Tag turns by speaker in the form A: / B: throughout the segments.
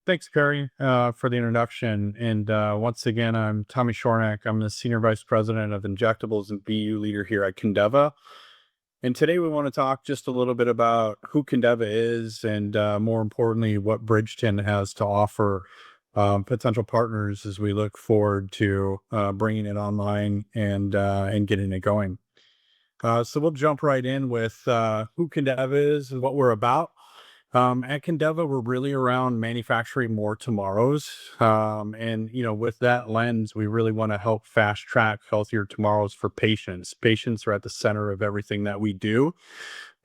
A: Thanks, Perry, for the introduction. And once again, I'm Tommy Schornak. I'm the Senior Vice President of Injectables and BU leader here at Kindeva. And today we want to talk just a little bit about who Kindeva is and more importantly, what Bridgeton has to offer potential partners as we look forward to bringing it online and getting it going. So we'll jump right in with who Kindeva is and what we're about. At Kindeva, we're really around manufacturing more tomorrows. And, with that lens, we really want to help fast track healthier tomorrows for patients. Patients are at the center of everything that we do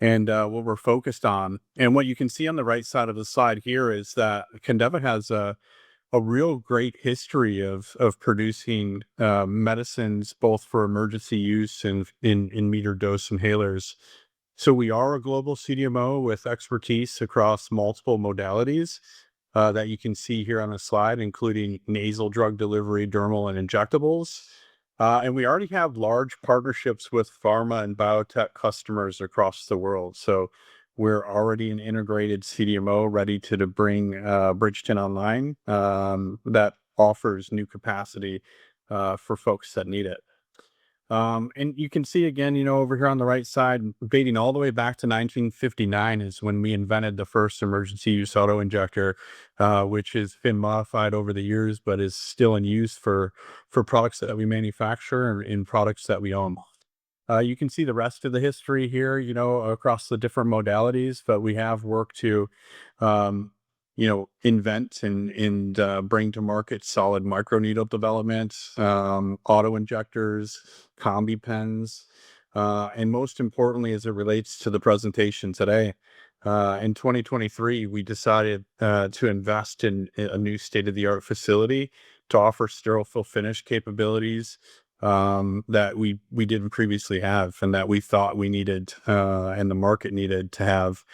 A: and what we're focused on. And what you can see on the right side of the slide here is that Kindeva has a real great history of producing medicines both for emergency use and in meter dose inhalers. So we are a global CDMO with expertise across multiple modalities that you can see here on the slide, including nasal drug delivery, dermal, and injectables. And we already have large partnerships with pharma and biotech customers across the world. So we're already an integrated CDMO ready to bring Bridgeton online that offers new capacity for folks that need it. And you can see again, over here on the right side, dating all the way back to 1959 is when we invented the first emergency use auto injector, which has been modified over the years, but is still in use for products that we manufacture and in products that we own. You can see the rest of the history here, across the different modalities, but we have worked to, um, invent and bring to market solid microneedle development, auto injectors, combi pens, and most importantly, as it relates to the presentation today, in 2023, we decided to invest in a new state-of-the-art facility to offer sterile fill finish capabilities that we didn't previously have and that we thought we needed and the market needed to have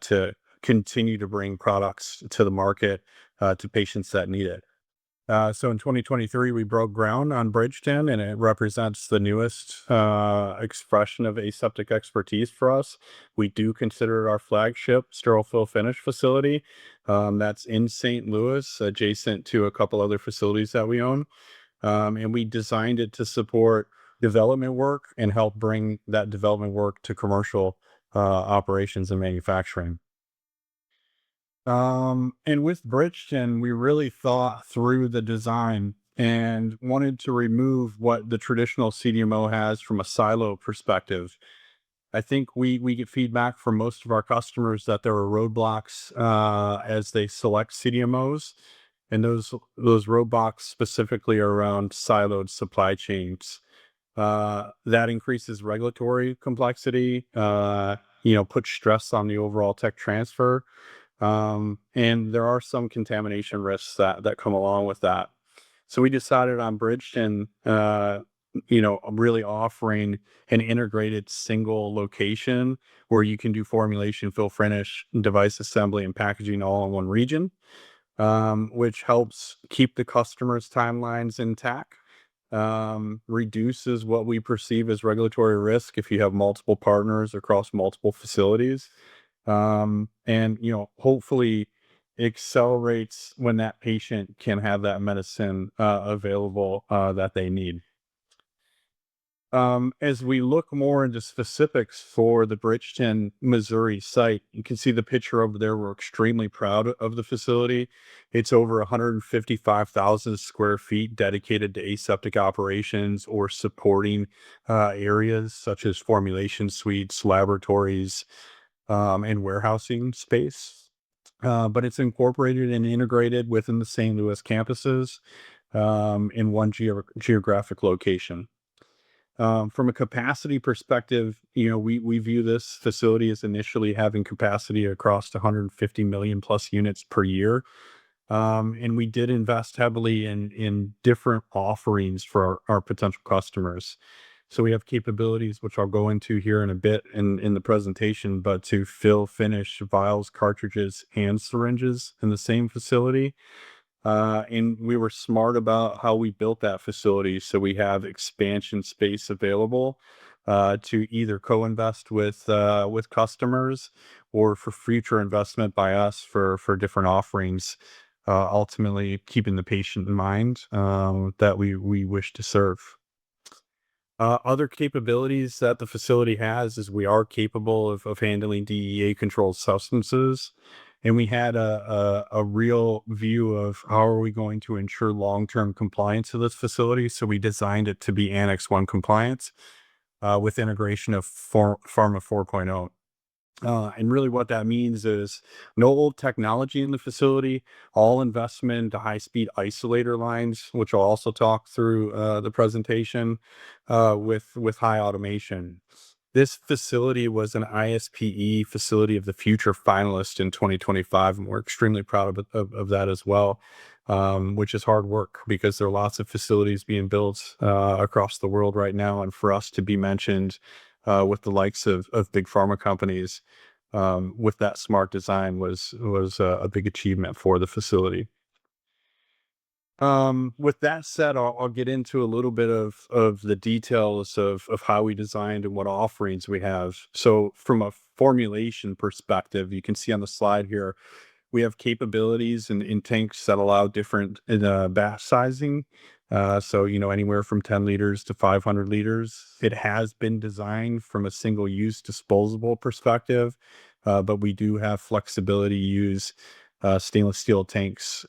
A: to continue to bring products to the market to patients that need it. So in 2023, we broke ground on Bridgeton, and it represents the newest expression of aseptic expertise for us. We do consider it our flagship sterile fill finish facility. That's in St. Louis, adjacent to a couple other facilities that we own. And we designed it to support development work and help bring that development work to commercial operations and manufacturing. And with Bridgeton, we really thought through the design and wanted to remove what the traditional CDMO has from a silo perspective. I think we get feedback from most of our customers that there are roadblocks as they select CDMOs, and those roadblocks specifically are around siloed supply chains. That increases regulatory complexity, puts stress on the overall tech transfer, and there are some contamination risks that come along with that. So we decided on Bridgeton, really offering an integrated single location where you can do formulation, fill finish, device assembly, and packaging all in one region, which helps keep the customer's timelines intact, reduces what we perceive as regulatory risk if you have multiple partners across multiple facilities, and hopefully accelerates when that patient can have that medicine available that they need. As we look more into specifics for the Bridgeton, Missouri site, you can see the picture over there. We're extremely proud of the facility. It's over 155,000 square feet dedicated to aseptic operations or supporting areas such as formulation suites, laboratories, and warehousing space. But it's incorporated and integrated within the St. Louis campuses in one geographic location. From a capacity perspective, we view this facility as initially having capacity across 150 million plus units per year. And we did invest heavily in different offerings for our potential customers. So we have capabilities, which I'll go into here in a bit in the presentation, but to fill, finish vials, cartridges, and syringes in the same facility. And we were smart about how we built that facility. So we have expansion space available to either co-invest with customers or for future investment by us for different offerings. ultimately keeping the patient in mind, that we wish to serve. Other capabilities that the facility has is we are capable of handling DEA controlled substances. And we had a real view of how are we going to ensure long-term compliance of this facility. So we designed it to be Annex 1 compliance, with integration of Pharma 4.0. And really what that means is no old technology in the facility, all investment to high-speed isolator lines, which I'll also talk through the presentation, with high automation. This facility was an ISPE Facility of the Future finalist in 2025, and we're extremely proud of that as well, which is hard work because there are lots of facilities being built across the world right now, and for us to be mentioned with the likes of big pharma companies with that smart design was a big achievement for the facility. With that said, I'll get into a little bit of the details of how we designed and what offerings we have. So from a formulation perspective, you can see on the slide here, we have capabilities in tanks that allow different batch sizing. So, anywhere from 10 liters to 500 liters. It has been designed from a single use disposable perspective, but we do have flexibility to use stainless steel tanks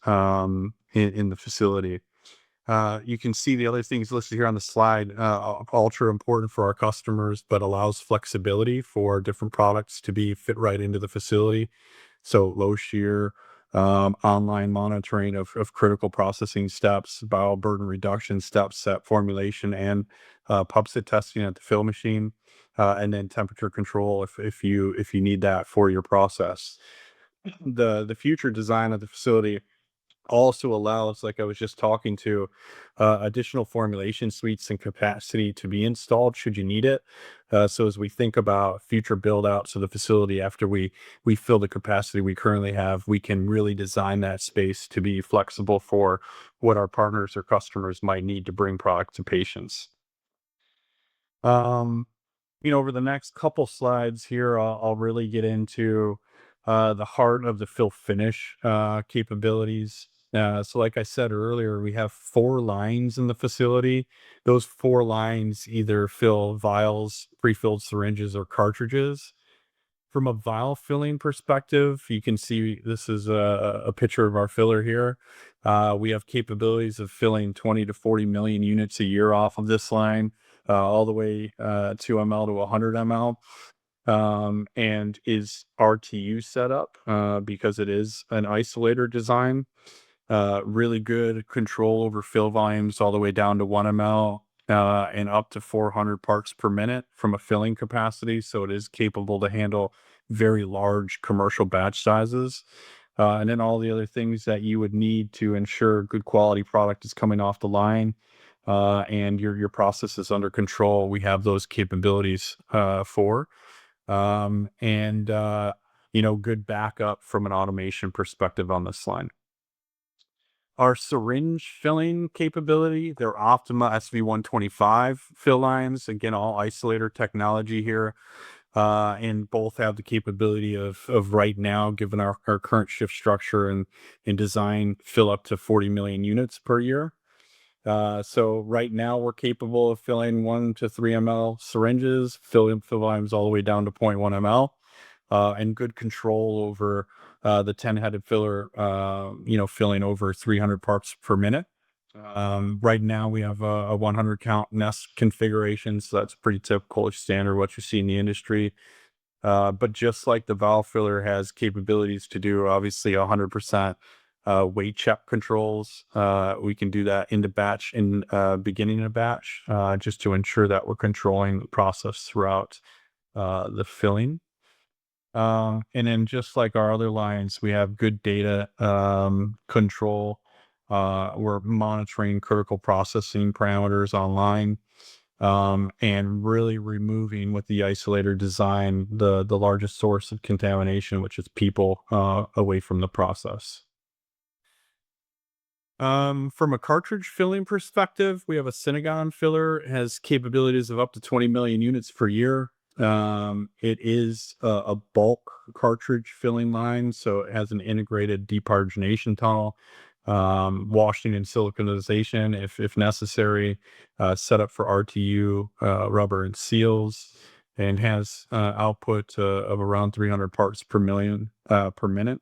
A: in the facility. You can see the other things listed here on the slide, ultra important for our customers, but allows flexibility for different products to be fit right into the facility. So low shear, online monitoring of critical processing steps, bioburden reduction steps at formulation and pub sit testing at the fill machine, and then temperature control if you need that for your process. The future design of the facility also allows, like I was just talking to, additional formulation suites and capacity to be installed should you need it. So as we think about future build outs of the facility after we fill the capacity we currently have, we can really design that space to be flexible for what our partners or customers might need to bring product to patients. Um, over the next couple slides here, I'll really get into the heart of the fill finish capabilities. So, like I said earlier, we have 4 lines in the facility. Those 4 lines either fill vials, pre-filled syringes, or cartridges. From a vial filling perspective, you can see this is a picture of our filler here. We have capabilities of filling 20 to 40 million units a year off of this line, all the way 2 ml to 100 ml, and is RTU setup because it is an isolator design. Really good control over fill volumes all the way down to 1 ml, and up to 400 parts per minute from a filling capacity. So it is capable to handle very large commercial batch sizes. And then all the other things that you would need to ensure good quality product is coming off the line, and your process is under control. We have those capabilities for. And good backup from an automation perspective on this line. Our syringe filling capability, they're Optima SV125 fill lines. Again, all isolator technology here. And both have the capability of right now, given our current shift structure and design, fill up to 40 million units per year. So right now we're capable of filling 1 to 3 ml syringes, fill volumes all the way down to 0.1 ml, and good control over the 10-headed filler, filling over 300 parts per minute. Right now we have a 100 count nest configuration, so that's pretty typical standard what you see in the industry. But just like the valve filler has capabilities to do, obviously 100% weight check controls, we can do that in the batch, in beginning of batch, just to ensure that we're controlling the process throughout the filling. And then just like our other lines, we have good data control. We're monitoring critical processing parameters online, and really removing with the isolator design the largest source of contamination, which is people, away from the process. From a cartridge filling perspective, we have a Synagon filler. It has capabilities of up to 20 million units per year. It is a bulk cartridge filling line, so it has an integrated depargination tunnel, washing and siliconization if necessary, set up for RTU, rubber and seals, and has output of around 300 parts per million per minute.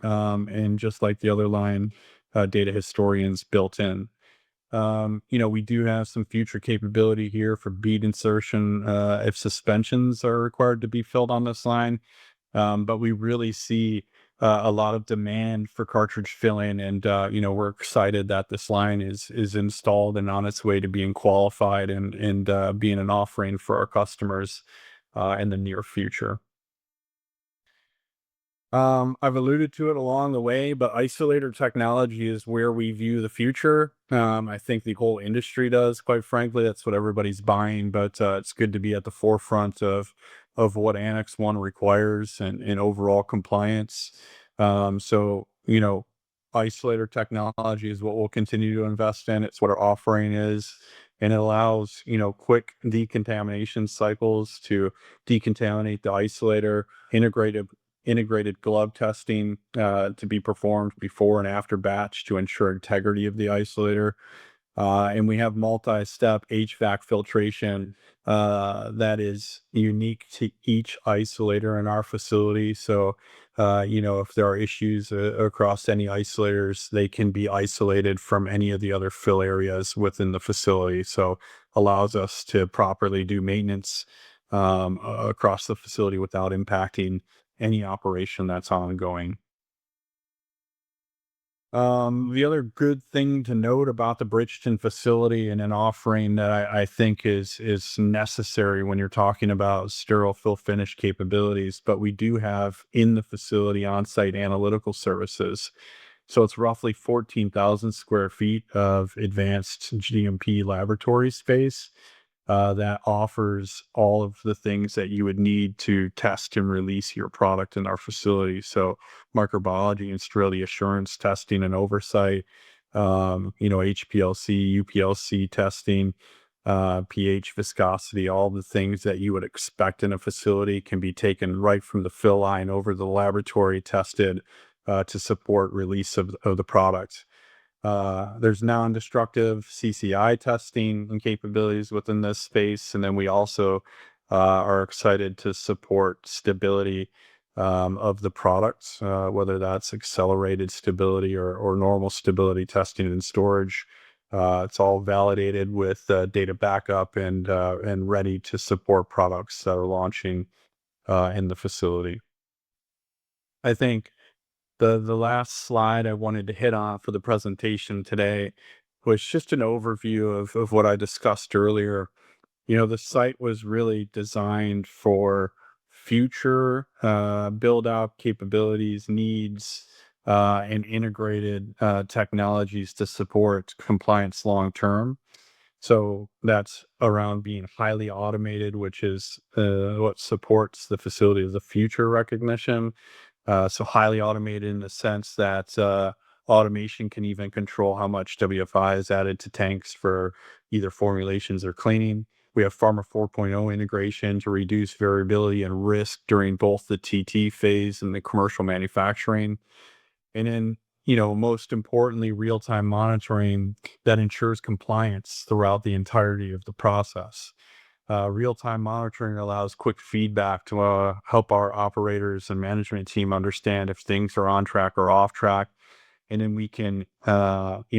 A: And just like the other line, data historians built in. We do have some future capability here for bead insertion if suspensions are required to be filled on this line. But we really see a lot of demand for cartridge filling, and we're excited that this line is installed and on its way to being qualified and being an offering for our customers in the near future. I've alluded to it along the way, but isolator technology is where we view the future. I think the whole industry does, quite frankly. That's what everybody's buying, but it's good to be at the forefront of what Annex 1 requires and overall compliance. So, isolator technology is what we'll continue to invest in. It's what our offering is, and it allows, quick decontamination cycles to decontaminate the isolator, integrated glove testing to be performed before and after batch to ensure integrity of the isolator. And we have multi-step HVAC filtration that is unique to each isolator in our facility. So, if there are issues across any isolators, they can be isolated from any of the other fill areas within the facility. So, allows us to properly do maintenance across the facility without impacting any operation that's ongoing. The other good thing to note about the Bridgeton facility and an offering that I think is necessary when you're talking about sterile fill finish capabilities, but we do have in the facility on-site analytical services. So it's roughly 14,000 square feet of advanced GMP laboratory space that offers all of the things that you would need to test and release your product in our facility. So microbiology and sterility assurance testing and oversight, HPLC, UPLC testing, pH, viscosity, all the things that you would expect in a facility can be taken right from the fill line over the laboratory, tested to support release of the product. There's non-destructive CCI testing and capabilities within this space. And then we also are excited to support stability of the products, whether that's accelerated stability or normal stability testing and storage. It's all validated with data backup and ready to support products that are launching in the facility. I think the last slide I wanted to hit on for the presentation today was just an overview of what I discussed earlier. The site was really designed for future build out capabilities, needs, and integrated technologies to support compliance long term. So that's around being highly automated, which is what supports the facility as a future recognition. So highly automated in the sense that automation can even control how much WFI is added to tanks for either formulations or cleaning. We have Pharma 4.0 integration to reduce variability and risk during both the TT phase and the commercial manufacturing. And then, most importantly, real-time monitoring that ensures compliance throughout the entirety of the process. Real-time monitoring allows quick feedback to help our operators and management team understand if things are on track or off track. And then we can,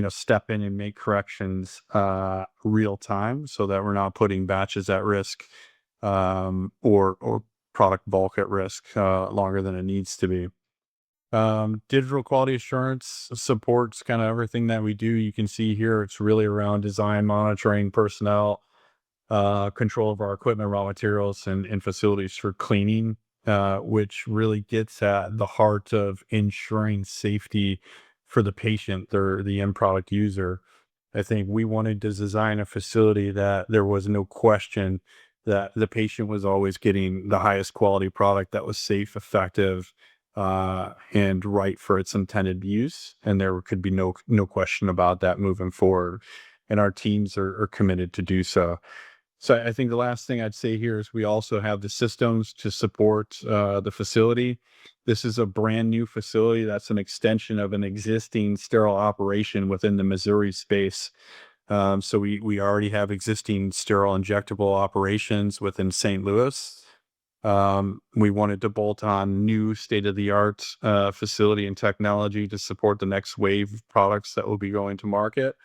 A: step in and make corrections real time so that we're not putting batches at risk or product bulk at risk longer than it needs to be. Digital quality assurance supports kind of everything that we do. You can see here, it's really around design, monitoring, personnel, control of our equipment, raw materials, and facilities for cleaning, which really gets at the heart of ensuring safety for the patient or the end product user. I think we wanted to design a facility that there was no question that the patient was always getting the highest quality product that was safe, effective, and right for its intended use. And there could be no question about that moving forward. And our teams are committed to do so. So I think the last thing I'd say here is we also have the systems to support the facility. This is a brand new facility that's an extension of an existing sterile operation within the Missouri space. So we already have existing sterile injectable operations within St. Louis. We wanted to bolt on new state-of-the-art facility and technology to support the next wave of products that will be going to market.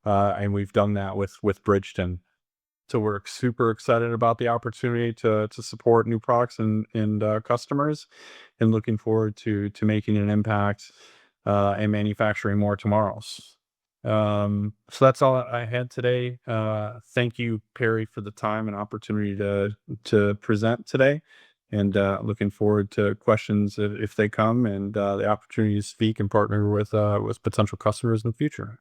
A: And we've done that with Bridgeton. So we're super excited about the opportunity to support new products and customers, and looking forward to making an impact and manufacturing more tomorrows. So that's all I had today. Thank you, Perry, for the time and opportunity to present today, and looking forward to questions if they come, and the opportunity to speak and partner with potential customers in the future.